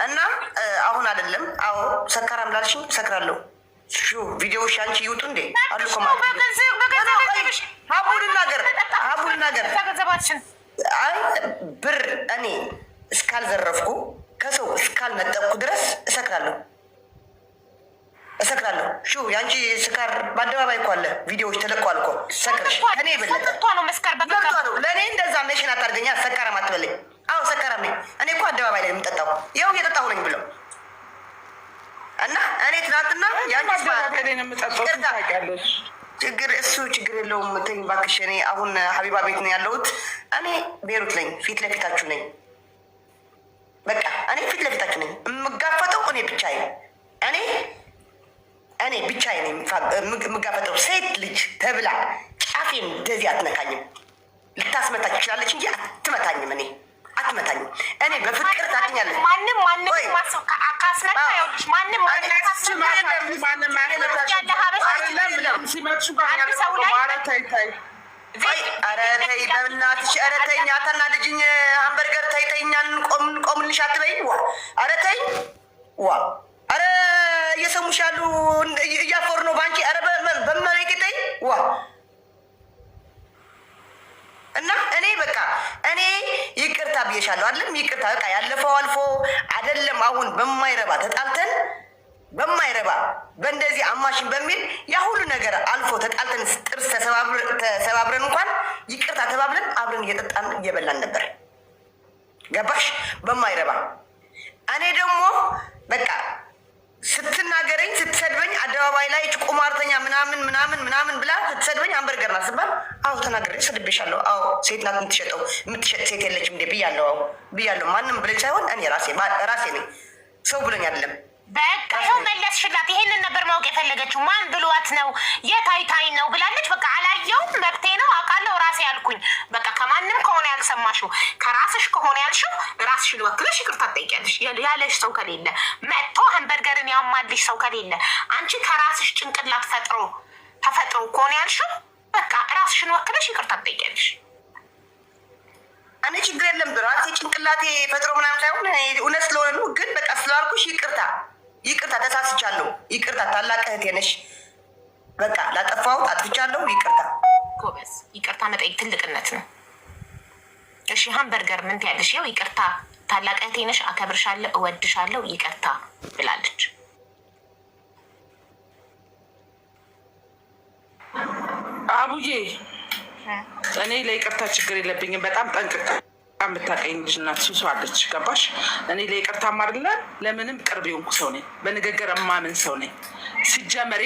እና አሁን አይደለም። አዎ ሰካራም ላልሽኝ እሰክራለሁ። ቪዲዮዎች አንቺ ይውጡ እንዴ አሉ እኮ ሀቡል ነገር አይ ብር እኔ እስካልዘረፍኩ ከሰው እስካልነጠቅኩ ድረስ እሰክራለሁ። ያንቺ ስካር በአደባባይ እኮ አለ፣ ቪዲዮዎች ተለቋል እኮ ሰክርሽ ከኔ ይበለጥ ነው። ለእኔ እንደዛ ሜሽን አታርገኛ። ሰካራም አትበለኝ። አዎ ሰካራም ነኝ እኔ እኮ አደባባይ ላይ የምጠጣው ያው እየጠጣሁ ነኝ ብለው እና እኔ ትናንትና ችግር የለውም ተይኝ እባክሽ። እኔ አሁን ሀቢባ ቤት ነው ያለሁት። እኔ ቤሩት ነኝ፣ ፊት ለፊታችሁ ነኝ። በቃ እኔ ፊት ለፊታችሁ ነኝ። የምጋፈጠው እኔ ብቻዬ ብቻዬን የምጋፈጠው። ሴት ልጅ ተብላ ጫፌን እንደዚህ አትነካኝም። ልታስመታ ትችላለች እንጂ አትመታኝም። እኔ በፍቅር ታገኛለች። ማንም ኧረ ተይ በእናትሽ፣ ኧረ ተይኝ፣ አታናድጂኝ። ሀምበርገር ተይ፣ እኛን ቆምልሽ አትበይ። ኧረ ተይ ኧረ እየሰሙሽ ያሉ እያፈሩ ነው በአንቺ። ኧረ በመሬት ተይ እና እኔ ይቅርታ ብዬሻለሁ አይደለም። ይቅርታ በቃ ያለፈው አልፎ አይደለም። አሁን በማይረባ ተጣልተን በእንደዚህ አማሽን በሚል ያ ሁሉ ነገር አልፎ ተጣልተን ጥርስ ተሰባብረን እንኳን ይቅርታ ተባብለን አብረን እየጠጣን እየበላን ነበር። ገባሽ? በማይረባ እኔ ደግሞ በቃ ስትናገረኝ ስትሰድበኝ አደባባይ ላይ ቁማርተኛ ምናምን ብላ ስትሰድበኝ ሀምበርገር ናት ስባል አዎ ተናገረ ሰድቤሻለሁ። አዎ ሴት ናት የምትሸጥ ሴት የለችም እንዴ ብያለሁ። ማንም ብለኝ ሳይሆን እኔ ራሴ ነኝ። ሰው ብሎኝ አይደለም። በቃ ይኸው መለስሽላት። ይሄንን ነበር ማወቅ የፈለገችው። ማን ብሏት ነው የታይታይ ነው ብላለች። በቃ አላየውም፣ መብቴ ነው አውቃለሁ፣ ራሴ ያልኩኝ። በቃ ከማንም ከሆነ ያልሰማሽው ከራስሽ ከሆነ ያልሽው ራስሽን ወክለሽ ይቅርታ ትጠይቂያለሽ። ያለሽ ሰው ከሌለ መጥቶ ሀምበርገርን ያማልሽ ሰው ከሌለ አንቺ ከራስሽ ጭንቅላት ተፈጥሮ ከሆነ ያልሽው በቃ ራስሽን ወክለሽ ይቅርታ ትጠይቂያለሽ። እኔ ችግር የለም ራሴ ጭንቅላቴ ፈጥሮ ምናምን ሳይሆን እውነት ስለሆነ ነው። ግን በቃ ስላልኩሽ ይቅርታ ተሳስቻለሁ። ይቅርታ ታላቅ እህቴ ነሽ። በቃ ላጠፋሁት አጥፍቻለሁ። ይቅርታ ጎበዝ። ይቅርታ መጠየቅ ትልቅነት ነው። እሺ ሀምበርገር ምን ትያለሽ? ይኸው ይቅርታ ታላቅ እህቴ ነሽ፣ አከብርሻለሁ፣ እወድሻለሁ፣ ይቅርታ ብላለች። አቡዬ እኔ ለይቅርታ ችግር የለብኝም። በጣም ጠንቅቃ የምታውቀኝ ልጅ ናት። ሱሷ አለች። ገባሽ? እኔ ለይቅርታ ማርለ ለምንም ቅርብ የሆንኩ ሰው ነኝ። በንግግር የማምን ሰው ነኝ ሲጀመር